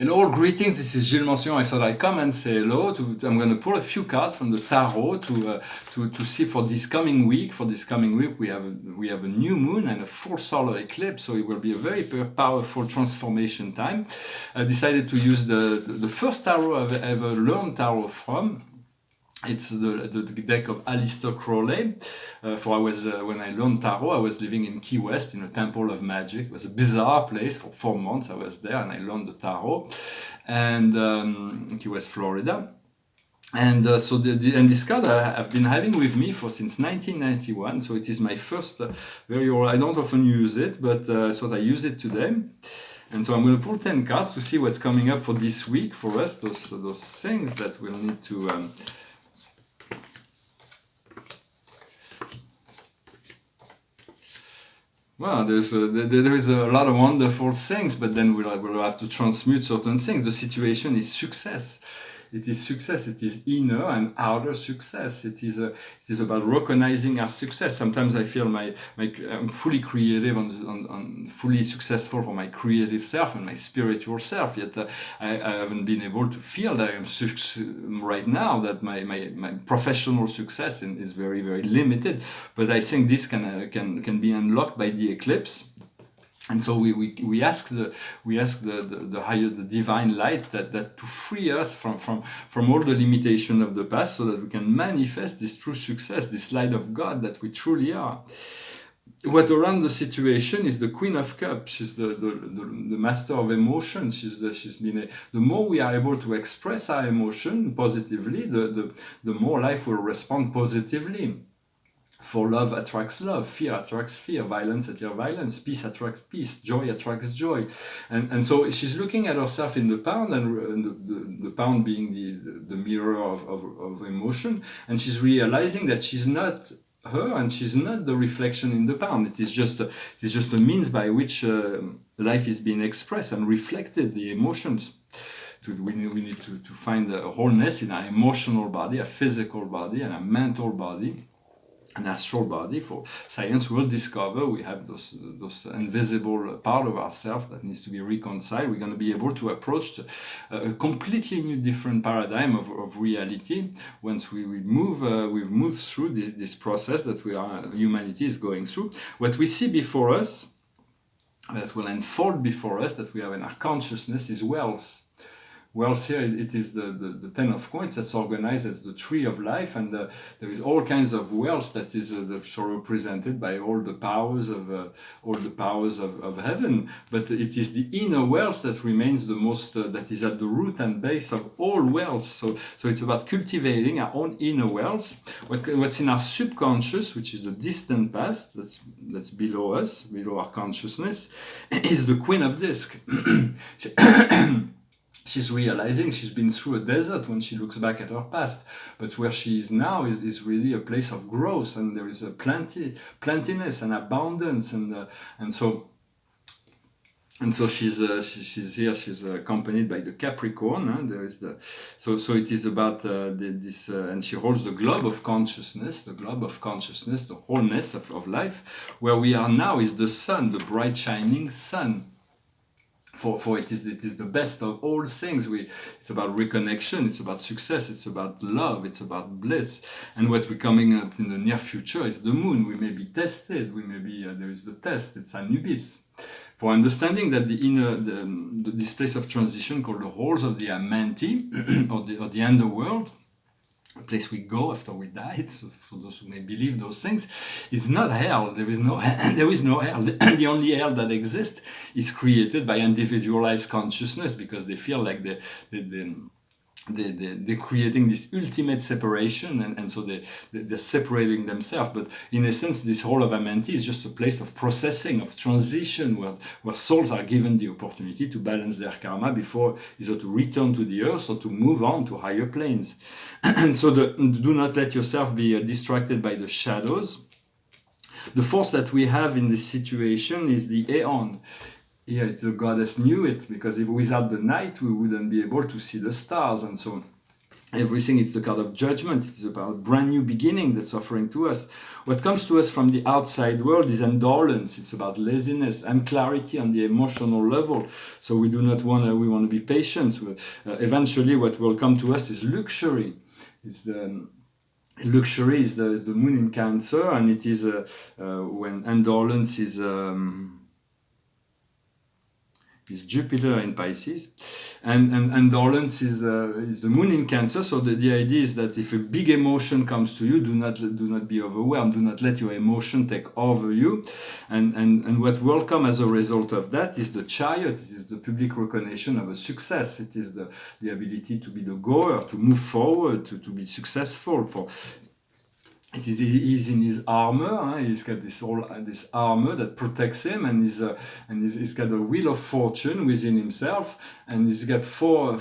And all greetings, this is Gilles Mention. I thought I'd come and say hello. I'm going to pull a few cards from the tarot to see for this coming week. For this coming week, we have a new moon and a full solar eclipse, so it will be a very powerful transformation time. I decided to use the first tarot I've ever learned tarot from. It's the deck of Aleister Crowley. When I learned tarot, I was living in Key West in a temple of magic. It was a bizarre place. For 4 months I was there and I learned the tarot. And in Key West, Florida. And and this card I've been having with me since 1991. So it is my first I don't often use it, but I thought I use it today. And so I'm going to pull 10 cards to see what's coming up for this week for us. Those things that we'll need to. Well, there is a lot of wonderful things, but then we'll have to transmute certain things. The situation is success. It is success. It is inner and outer success. It is about recognizing our success. Sometimes I feel I'm fully creative and fully successful for my creative self and my spiritual self. Yet I haven't been able to feel that I'm right now. That my professional success is very, very limited. But I think this can be unlocked by the eclipse. And so we ask the higher, the divine light that to free us from all the limitation of the past, so that we can manifest this true success, this light of God that we truly are. What around the situation is the Queen of Cups. She's the master of emotions. The more we are able to express our emotion positively, the more life will respond positively. For love attracts love, fear attracts fear, violence attracts violence, peace attracts peace, joy attracts joy. And so she's looking at herself in the pound, and the pound being the mirror of emotion, and she's realizing that she's not her and she's not the reflection in the pound. It is just a means by which life is being expressed and reflected, the emotions. We need to find a wholeness in our emotional body, a physical body, and a mental body. An astral body. For science will discover we have those invisible part of ourselves that needs to be reconciled. We're going to be able to approach a completely new, different paradigm of reality once we've moved through this process that humanity is going through. What we see before us, that will unfold before us, that we have in our consciousness, is wealth. Wealth here, it is the 10 of coins that's organized as the tree of life, and there is all kinds of wealth that is represented by all the powers of heaven. But it is the inner wealth that remains the most, that is at the root and base of all wealth. So it's about cultivating our own inner wealth. What's in our subconscious, which is the distant past, that's below us, below our consciousness, is the Queen of Disc. She's realizing she's been through a desert when she looks back at her past, but where she is now is really a place of growth, and there is a plentiness and abundance, and so she's here. She's accompanied by the Capricorn. There is so it is about this, and she holds the globe of consciousness, the wholeness of life. Where we are now is the sun, the bright shining sun. For it is the best of all things. It's about reconnection, it's about success, it's about love, it's about bliss. And what we're coming up in the near future is the moon. We may be tested, there is the test, it's Anubis. For understanding that this place of transition called the halls of the Amenti, or the underworld, a place we go after we die, so for those who may believe those things, it's not hell. There is no hell. The only hell that exists is created by individualized consciousness, because they feel like they're creating this ultimate separation, and so they're separating themselves. But in essence, this hall of Amenti is just a place of processing, of transition, where souls are given the opportunity to balance their karma before either to return to the earth or to move on to higher planes. And so do not let yourself be distracted by the shadows. The force that we have in this situation is the Aeon. Here it's the goddess Nuit, because without the night we wouldn't be able to see the stars, and so Everything is the card of judgment. It's about brand new beginning that's offering to us. What comes to us from the outside world is indolence. It's about laziness and clarity on the emotional level. So we do not want to. We want to be patient. Eventually, what will come to us is luxury. It's the luxury is the moon in Cancer, and it is when indolence is Jupiter in Pisces, and indolence is the moon in Cancer. So the idea is that if a big emotion comes to you, do not be overwhelmed. Do not let your emotion take over you. And what will come as a result of that is the Chariot. It is the public recognition of a success. It is the ability to be the goer, to move forward, to be successful. He's in his armor. He's got this armor that protects him, and he's got a wheel of fortune within himself, and he's got four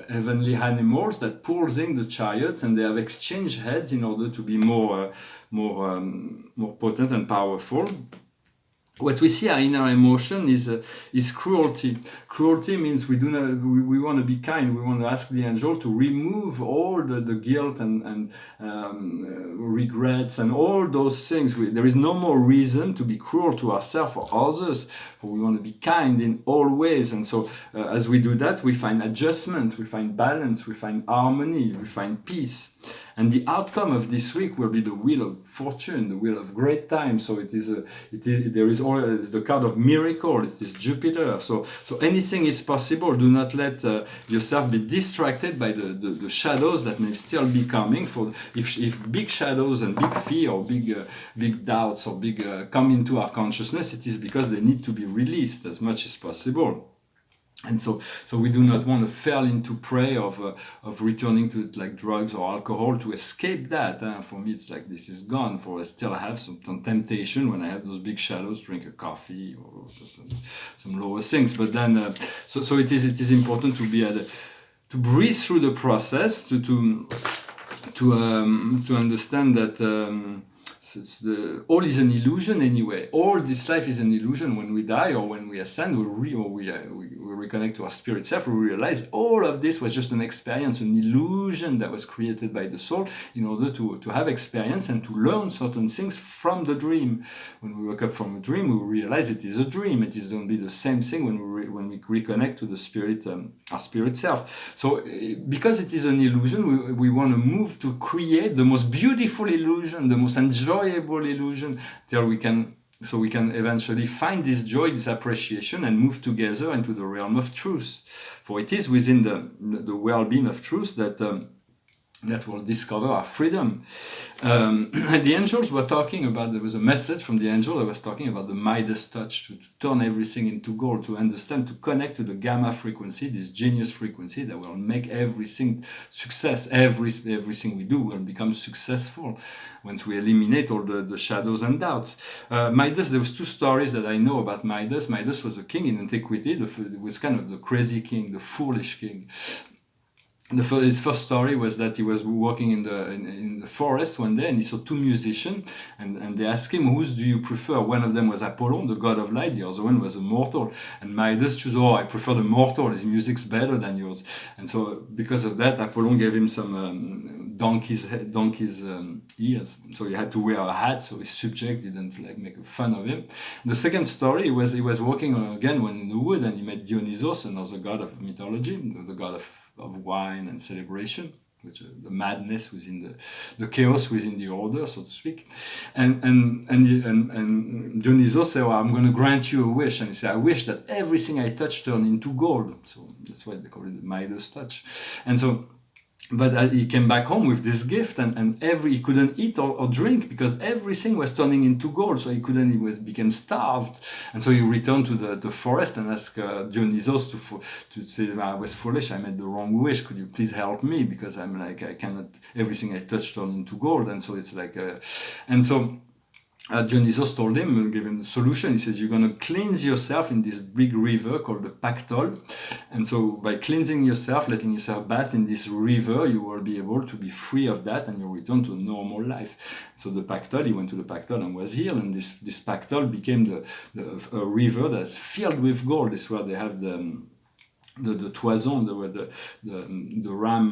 heavenly animals that pulls in the chariots, and they have exchanged heads in order to be more potent and powerful. What we see our inner emotion is cruelty. Cruelty means we want to be kind. We want to ask the angel to remove all the guilt and regrets and all those things. There is no more reason to be cruel to ourselves or others. For we want to be kind in all ways. And so as we do that, we find adjustment, we find balance, we find harmony, we find peace. And the outcome of this week will be the wheel of fortune, the wheel of great time. So there is always the card of miracle. It is Jupiter. So anything is possible. Do not let yourself be distracted by the shadows that may still be coming. For if big shadows and big fear or big doubts or come into our consciousness, it is because they need to be released as much as possible. And so we do not want to fall into prey of returning to it like drugs or alcohol to escape that. For me, it's like this is gone. For I still have some temptation when I have those big shadows, drink a coffee or some lower things. But then, so it is important to be to breathe through the process, to understand that. All is an illusion anyway. All this life is an illusion. When we die or when we ascend, we reconnect to our spirit self, we realize all of this was just an experience, an illusion that was created by the soul in order to have experience and to learn certain things from the dream. When we wake up from a dream, we realize it is a dream. It is going to be the same thing when we reconnect to the spirit, our spirit self. So because it is an illusion, we want to move to create the most beautiful illusion, the most enjoyable illusion, till we can eventually find this joy, this appreciation, and move together into the realm of truth. For it is within the well-being of truth that will discover our freedom. The angels were talking about, there was a message from the angel that was talking about the Midas touch, to turn everything into gold, to understand, to connect to the gamma frequency, this genius frequency that will make everything success. Everything we do will become successful once we eliminate all the shadows and doubts. Midas, there was two stories that I know about Midas. Midas was a king in antiquity. It was kind of the crazy king, the foolish king. His first story was that he was walking in the forest one day, and he saw two musicians, and they asked him, "Whose do you prefer?" One of them was Apollon, the god of light. The other one was a mortal. And Midas chose, I prefer the mortal. His music's better than yours. And so because of that, Apollon gave him some donkey's ears. So he had to wear a hat, so his subject didn't make fun of him. The second story was he was walking again in the wood, and he met Dionysos, another god of mythology, the god of wine and celebration, which the madness within the chaos within the order, so to speak. And Dionysos said, "I'm going to grant you a wish." And he said, "I wish that everything I touch turn into gold." So that's why they call it the Midas touch. And so, but he came back home with this gift, and he couldn't eat or drink because everything was turning into gold. So he became starved, and so he returned to the forest and asked Dionysos to say, "I was foolish. I made the wrong wish. Could you please help me? Because I cannot. Everything I touch turned into gold." And so it's and so. Dionysos told him and gave him the solution. He says, "You're going to cleanse yourself in this big river called the Pactol. And so by cleansing yourself, letting yourself bath in this river, you will be able to be free of that and you'll return to a normal life." So the Pactol, he went to the Pactol and was healed. And this Pactol became a river that's filled with gold. This is where they have the toison, the ram,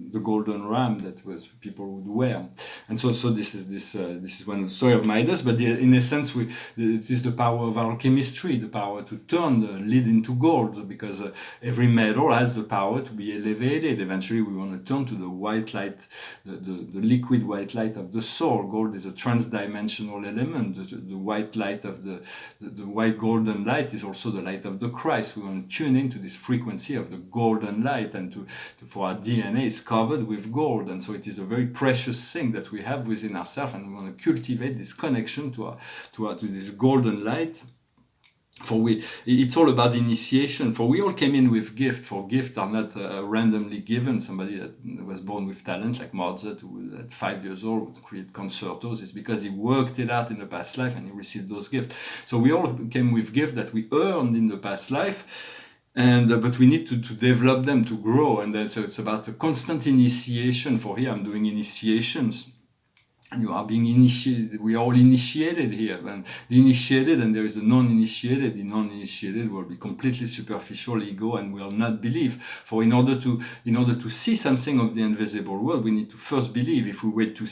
the golden ram that was people would wear, and so this is one story of Midas. But in essence, it is the power of our chemistry, the power to turn the lead into gold, because every metal has the power to be elevated. Eventually, we want to turn to the white light, the liquid white light of the soul. Gold is a transdimensional element. The white light of the white golden light is also the light of the Christ. We want to tune into this frequency of the golden light, and for our DNA is covered with gold, and so it is a very precious thing that we have within ourselves, and we want to cultivate this connection to this golden light. It's all about initiation. For we all came in with gift. For gifts are not randomly given. Somebody that was born with talent, like Mozart, who at 5 years old would create concertos, is because he worked it out in the past life and he received those gifts. So we all came with gifts that we earned in the past life. But we need to develop them, to grow, and then so it's about a constant initiation. For here, I'm doing initiations. And you are being initiated. We are all initiated here. And the initiated, and there is the non-initiated. The non-initiated will be completely superficial ego and will not believe. For in order to see something of the invisible world, we need to first believe. If we wait to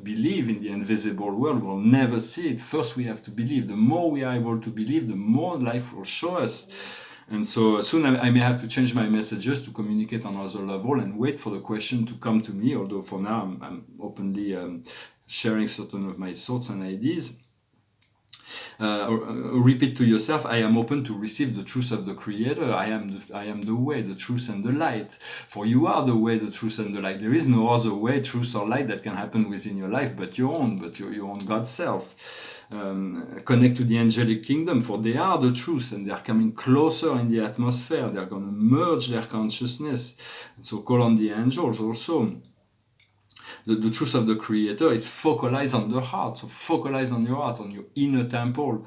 believe in the invisible world, we'll never see it. First, we have to believe. The more we are able to believe, the more life will show us. And so soon I may have to change my messages to communicate on another level and wait for the question to come to me, although for now I'm openly sharing certain of my thoughts and ideas. Repeat to yourself, I am open to receive the truth of the Creator. I am the way, the truth, and the light. For you are the way, the truth, and the light. There is no other way, truth, or light that can happen within your life but your own God self. Connect to the angelic kingdom, for they are the truth, and they are coming closer in the atmosphere. They are going to merge their consciousness. And so call on the angels also. The truth of the Creator is focalized on the heart. So focalize on your heart, on your inner temple.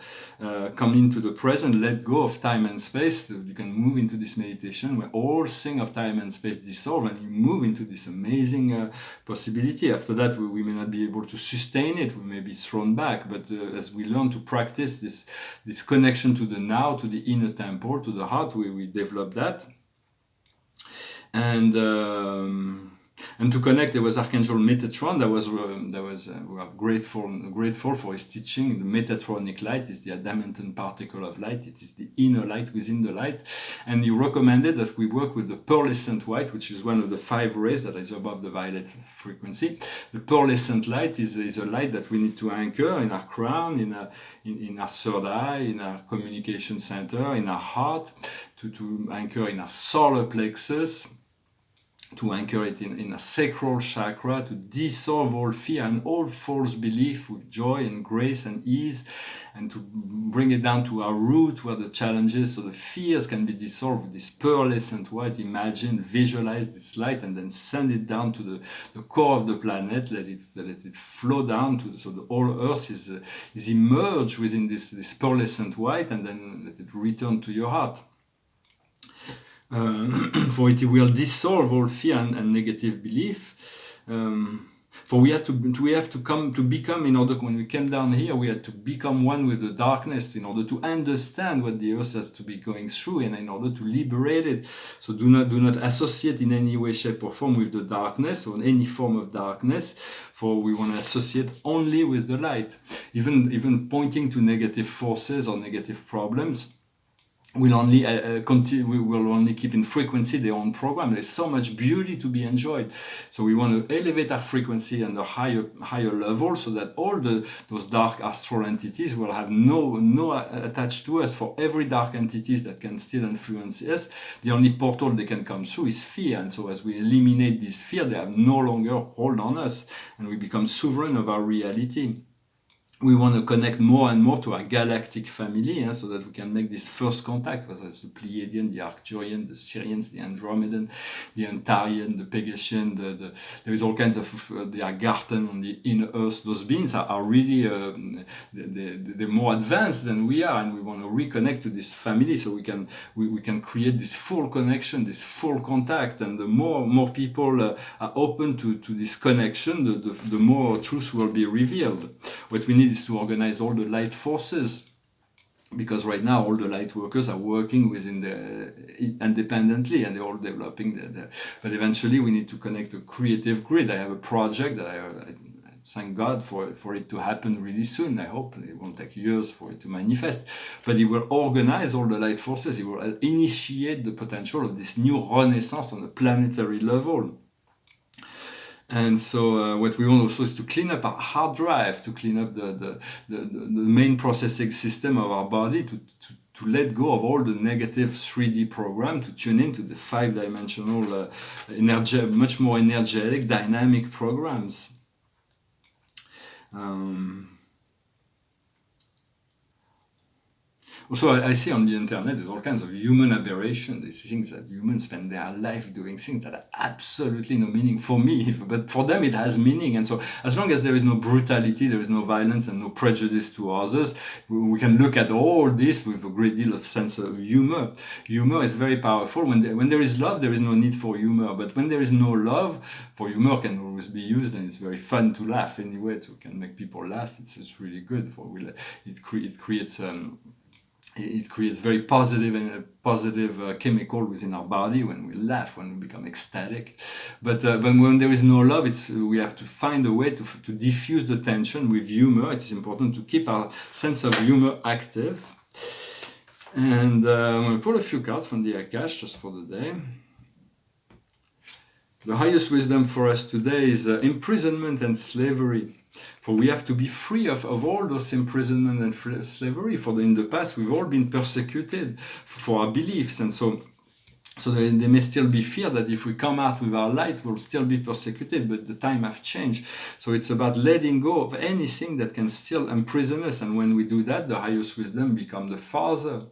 Come into the present, let go of time and space. So you can move into this meditation where all things of time and space dissolve, and you move into this amazing possibility. After that, we may not be able to sustain it. We may be thrown back. But as we learn to practice this connection to the now, to the inner temple, to the heart, we develop that. And to connect, there was Archangel Metatron. We are grateful for his teaching. The Metatronic light is the adamantan particle of light. It is the inner light within the light. And he recommended that we work with the pearlescent white, which is one of the 5 rays that is above the violet frequency. The pearlescent light is a light that we need to anchor in our crown, in our third eye, in our communication center, in our heart, to anchor in our solar plexus, to anchor it in a sacral chakra, to dissolve all fear and all false belief with joy and grace and ease, and to bring it down to our root where the challenges, so the fears can be dissolved with this pearlescent white. Imagine, visualize this light, and then send it down to the core of the planet. Let it flow down so the whole Earth is immersed within this pearlescent white, and then let it return to your heart. For it will dissolve all fear and negative belief. For we have to become, in order, when we came down here, we had to become one with the darkness in order to understand what the earth has to be going through, and in order to liberate it. So do not associate in any way, shape, or form with the darkness, or any form of darkness. For we want to associate only with the light. Even pointing to negative forces or negative problems will only will only keep in frequency their own program. There's so much beauty to be enjoyed. So we want to elevate our frequency on the higher level, so that all those dark astral entities will have no attached to us. For every dark entities that can still influence us, the only portal they can come through is fear. And so as we eliminate this fear, they have no longer hold on us, and we become sovereign of our reality. We want to connect more and more to our galactic family, so that we can make this first contact, whether it's the Pleiadian, the Arcturian, the Sirians, the Andromedan, the Antarian, the Pegasian, there is all kinds of the Agarthan on the inner Earth. Those beings are really they're more advanced than we are, and we want to reconnect to this family, so we can create this full connection, this full contact. And the more people are open to this connection, the more truth will be revealed. What we need is to organize all the light forces because right now all the light workers are working within the independently, and they're all developing but eventually we need to connect a creative grid. I have a project that I thank God for it to happen really soon. I hope it won't take years for it to manifest, but it will organize all the light forces. It will initiate the potential of this new renaissance on a planetary level. And so what we want also is to clean up our hard drive, to clean up the main processing system of our body, to let go of all the negative 3D program, to tune into the 5-dimensional, much more energetic, dynamic programs. Also, I see on the internet there's all kinds of human aberration. These things that humans spend their life doing things that are absolutely no meaning for me, but for them it has meaning. And so, as long as there is no brutality, there is no violence, and no prejudice to others, we can look at all this with a great deal of sense of humor. Humor is very powerful. When there is love, there is no need for humor. But when there is no love, for humor can always be used, and it's very fun to laugh anyway. Can make people laugh. It's really good. It creates very positive and positive chemical within our body when we laugh, when we become ecstatic. But when there is no love, we have to find a way to diffuse the tension with humor. It is important to keep our sense of humor active. And I'm going to pull a few cards from the Akash just for the day. The highest wisdom for us today is imprisonment and slavery. For we have to be free of all those imprisonment and slavery. In the past, we've all been persecuted for our beliefs. And so there may still be fear that if we come out with our light, we'll still be persecuted, but the time has changed. So it's about letting go of anything that can still imprison us. And when we do that, the highest wisdom becomes the Father.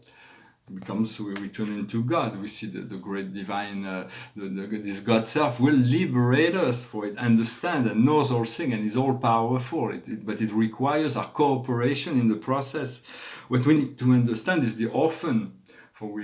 We turn into God. We see the great divine, this God self will liberate us, for it understands and knows all things and is all powerful. But it requires our cooperation in the process. What we need to understand is the orphan. For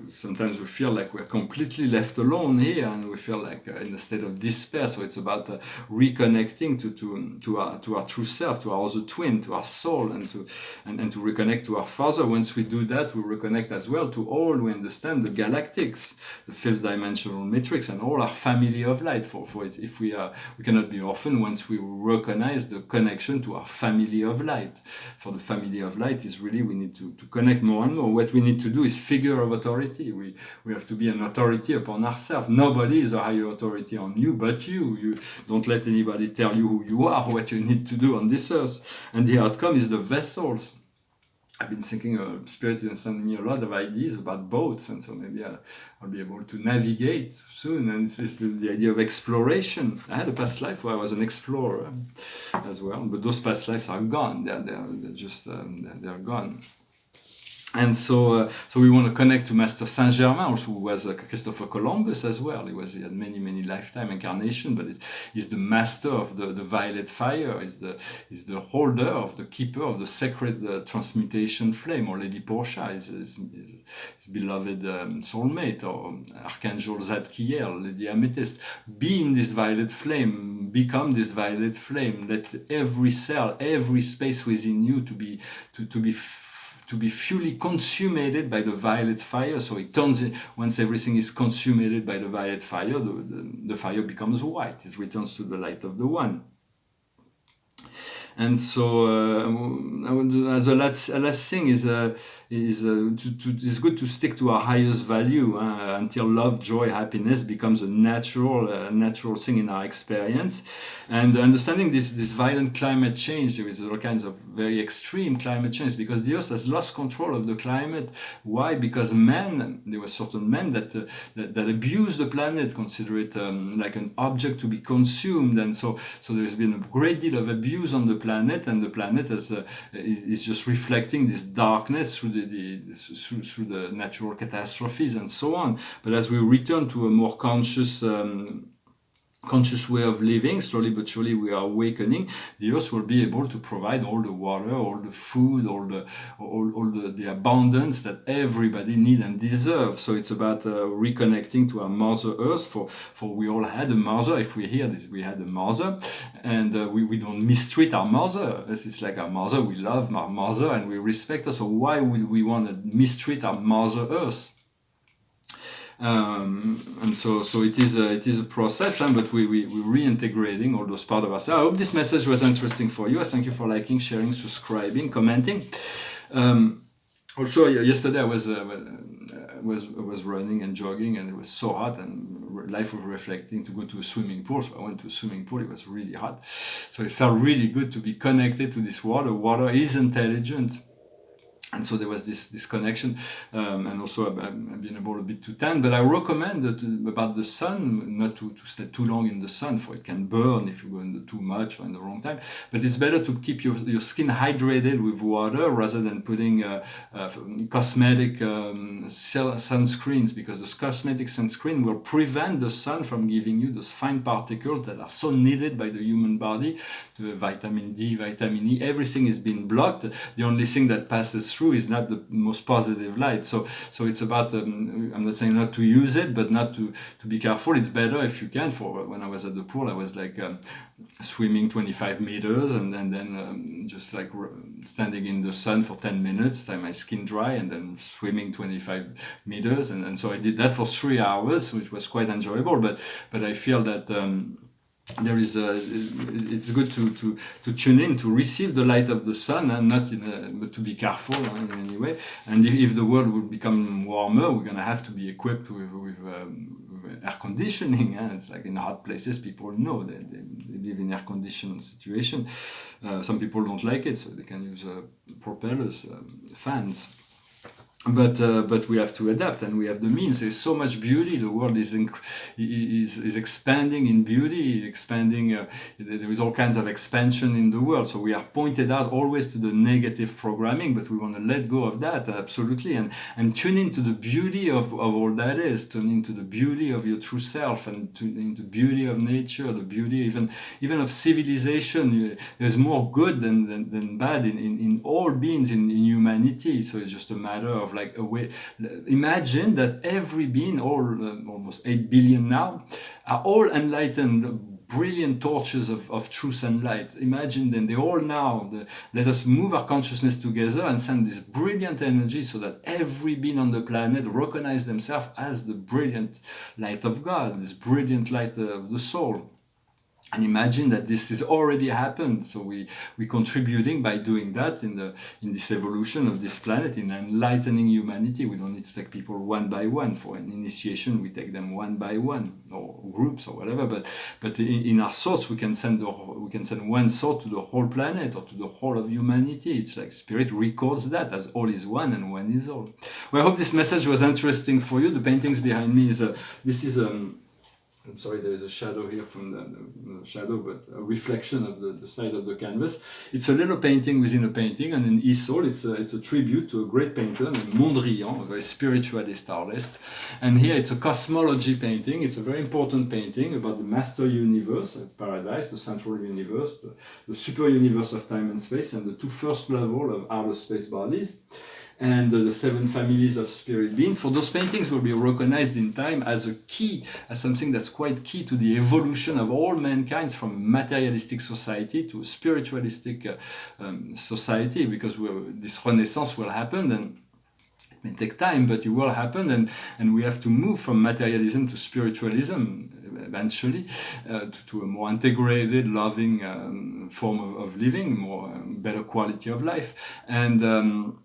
sometimes we feel like we're completely left alone here, and we feel like in a state of despair. So it's about reconnecting to our true self, to our other twin, to our soul, and to reconnect to our Father. Once we do that, we reconnect as well to all. We understand the galactics, the fifth dimensional matrix, and all our family of light. If we cannot be orphan once we recognize the connection to our family of light. For the family of light is really, we need to connect more and more. What we need to do is figure of authority. We have to be an authority upon ourselves. Nobody is a higher authority on you but you. You don't let anybody tell you who you are, what you need to do on this earth. And the outcome is the vessels. I've been thinking Spirit has sent me a lot of ideas about boats, and so maybe I'll be able to navigate soon. And this is the idea of exploration. I had a past life where I was an explorer as well, but those past lives are gone. They're gone. And so we want to connect to Master Saint Germain, also who was Christopher Columbus as well. He had many lifetime incarnations, but he's the master of the violet fire. He's the holder of the keeper of the sacred transmutation flame. Or Lady Portia is his beloved soulmate, or Archangel Zadkiel, Lady Amethyst. Be in this violet flame. Become this violet flame. Let every cell, every space within you to be fully consummated by the violet fire. So it turns, once everything is consummated by the violet fire, the fire becomes white. It returns to the light of the One. And so, as a last thing is it's good to stick to our highest value until love, joy, happiness becomes a natural thing in our experience. And understanding this violent climate change, there is all kinds of very extreme climate change because the Earth has lost control of the climate. Why? Because there were certain men that abuse the planet, consider it like an object to be consumed, and so there's been a great deal of abuse on the planet, and the planet is just reflecting this darkness through the natural catastrophes and so on. But as we return to a more conscious conscious way of living, slowly but surely we are awakening, the earth will be able to provide all the water, all the food, all the abundance that everybody need and deserve. So it's about reconnecting to our mother earth, for we all had a mother. If we hear this, we had a mother, and we don't mistreat our mother. It's like our mother, we love our mother and we respect her, so why would we want to mistreat our mother earth? And so it is a process, but we're reintegrating all those parts of ourselves. I hope this message was interesting for you. I thank you for liking, sharing, subscribing, commenting. Also, yesterday I was running and jogging, and it was so hot, and life was reflecting to go to a swimming pool. So I went to a swimming pool. It was really hot, so it felt really good to be connected to this water. Water is intelligent. And so there was this connection, and also I've been able a bit to tan. But I recommend that, about the sun, not to stay too long in the sun, for it can burn if you go in too much or in the wrong time. But it's better to keep your skin hydrated with water rather than putting cosmetic sunscreens, because those cosmetic sunscreen will prevent the sun from giving you those fine particles that are so needed by the human body, the vitamin D, vitamin E. Everything is being blocked. The only thing that passes through is not the most positive light. So it's about, I'm not saying not to use it, but not to be careful. It's better if you can. For when I was at the pool, I was like swimming 25 meters and then just like standing in the sun for 10 minutes, let my skin dry, and then swimming 25 meters. And so I did that for 3 hours, which was quite enjoyable. But I feel that there is it's good to tune in, to receive the light of the sun, and not but to be careful in any way. And if the world will become warmer, we're gonna have to be equipped with air conditioning. It's like in hot places, people know they live in air conditioned situation. Some people don't like it, so they can use propellers, fans. But we have to adapt, and we have the means. There's so much beauty. The world is expanding in beauty, expanding. There is all kinds of expansion in the world. So we are pointed out always to the negative programming, but we want to let go of that, absolutely, and tune into the beauty of all that is. Tune into the beauty of your true self, and tune into the beauty of nature, the beauty even of civilization. There's more good than bad in all beings in humanity. So it's just a matter of like a way. Imagine that every being, almost 8 billion now, are all enlightened, brilliant torches of truth and light. Imagine them, they all now, let us move our consciousness together and send this brilliant energy, so that every being on the planet recognize themselves as the brilliant light of God, this brilliant light of the soul. And imagine that this has already happened. So we contributing by doing that in this evolution of this planet, in enlightening humanity. We don't need to take people one by one. For an initiation, we take them one by one, or groups or whatever. But in our thoughts, we can send one thought to the whole planet, or to the whole of humanity. It's like Spirit records that as all is one and one is all. Well, I hope this message was interesting for you. The paintings behind me I'm sorry, there is a shadow here from the shadow, but a reflection of the side of the canvas. It's a little painting within a painting, and in Isol, it's a tribute to a great painter named Mondrian, a very spiritualist artist. And here it's a cosmology painting. It's a very important painting about the master universe at Paradise, the central universe, the super universe of time and space, and the 2 first levels of outer space bodies, and the 7 families of spirit beings. For those paintings will be recognized in time as a key, as something that's quite key to the evolution of all mankind from materialistic society to a spiritualistic society, because this renaissance will happen, and it may take time, but it will happen, and we have to move from materialism to spiritualism eventually, to a more integrated, loving form of living, better quality of life. And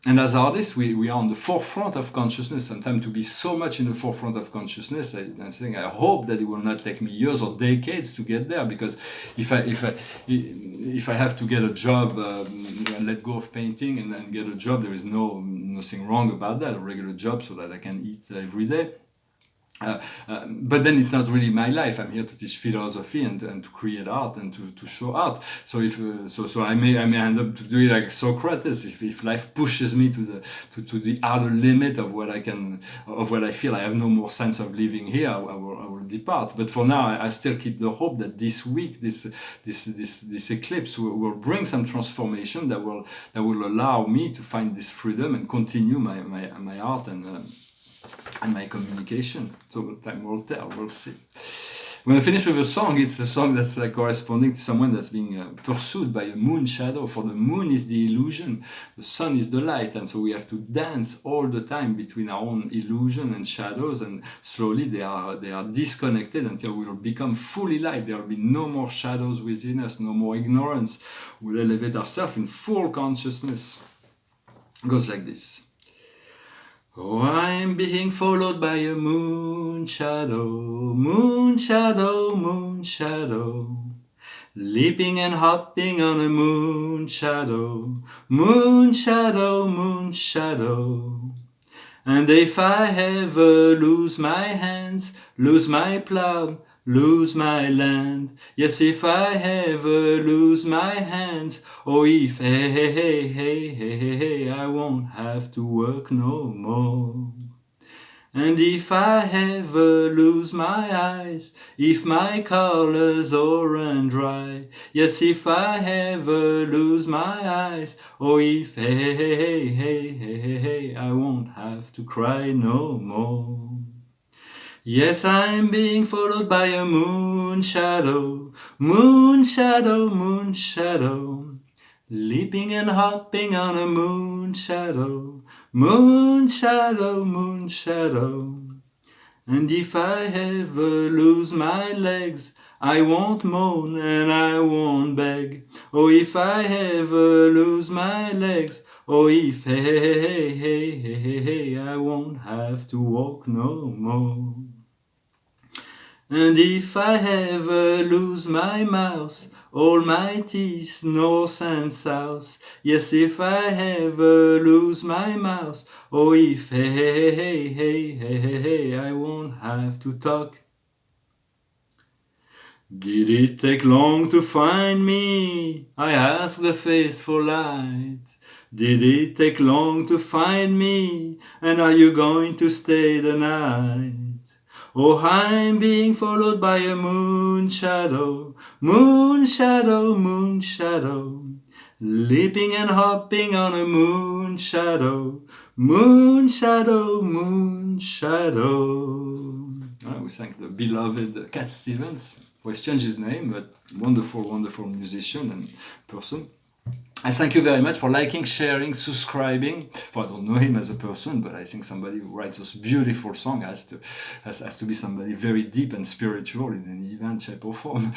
as artists, we are on the forefront of consciousness. Sometimes to be so much in the forefront of consciousness, I'm saying I hope that it will not take me years or decades to get there, because if I have to get a job and let go of painting and get a job, there is nothing wrong about that, a regular job, so that I can eat every day. But then it's not really my life. I'm here to teach philosophy and to create art and to show art. So if so I may end up to do it like Socrates. If life pushes me to the outer limit of what I can, of what I feel I have no more sense of living here, I will depart. But for now, I still keep the hope that this week, this eclipse will bring some transformation that will allow me to find this freedom and continue my art and my communication. So time will tell, we'll see. When I finish with a song, it's a song that's corresponding to someone that's being pursued by a moon shadow. For the moon is the illusion, the sun is the light, and so we have to dance all the time between our own illusion and shadows, and slowly they are disconnected until we will become fully light. There will be no more shadows within us, no more ignorance. We'll elevate ourselves in full consciousness. It goes like this. Oh, I'm being followed by a moon shadow, moon shadow, moon shadow. Leaping and hopping on a moon shadow, moon shadow, moon shadow. And if I ever lose my hands, lose my plow, lose my land. Yes, if I ever lose my hands, oh, if hey, I won't have to work no more. And if I ever lose my eyes, if my colors all run dry, yes, if I ever lose my eyes, oh, if hey, I won't have to cry no more. Yes, I'm being followed by a moon shadow, moon shadow, moon shadow. Leaping and hopping on a moon shadow, moon shadow, moon shadow. And if I ever lose my legs, I won't moan and I won't beg. Oh, if I ever lose my legs, oh, if hey, I won't have to walk no more. And if I ever lose my mouse, all my teeth, north and south. Yes, if I ever lose my mouse, oh, if hey, I won't have to talk. Did it take long to find me? I asked the faithful light. Did it take long to find me? And are you going to stay the night? Oh, I'm being followed by a moon shadow, moon shadow, moon shadow. Leaping and hopping on a moon shadow, moon shadow, moon shadow. We thank the beloved Cat Stevens, who has changed his name, but wonderful musician and person. I thank you very much for liking, sharing, subscribing. Well, I don't know him as a person, but I think somebody who writes those beautiful songs has to be somebody very deep and spiritual in any event, shape, or form.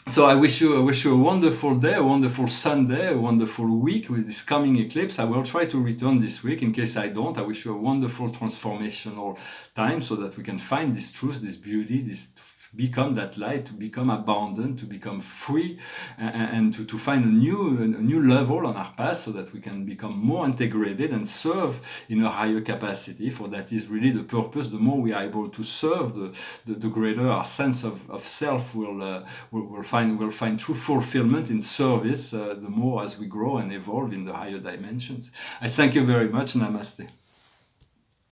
So I wish you a wonderful day, a wonderful Sunday, a wonderful week with this coming eclipse. I will try to return this week. In case I don't, I wish you a wonderful transformational time so that we can find this truth, this beauty, this become that light, to become abundant, to become free, and to find a new level on our path so that we can become more integrated and serve in a higher capacity. For that is really the purpose. The more we are able to serve, the greater our sense of self will find true fulfillment in service, the more as we grow and evolve in the higher dimensions. I thank you very much. Namaste.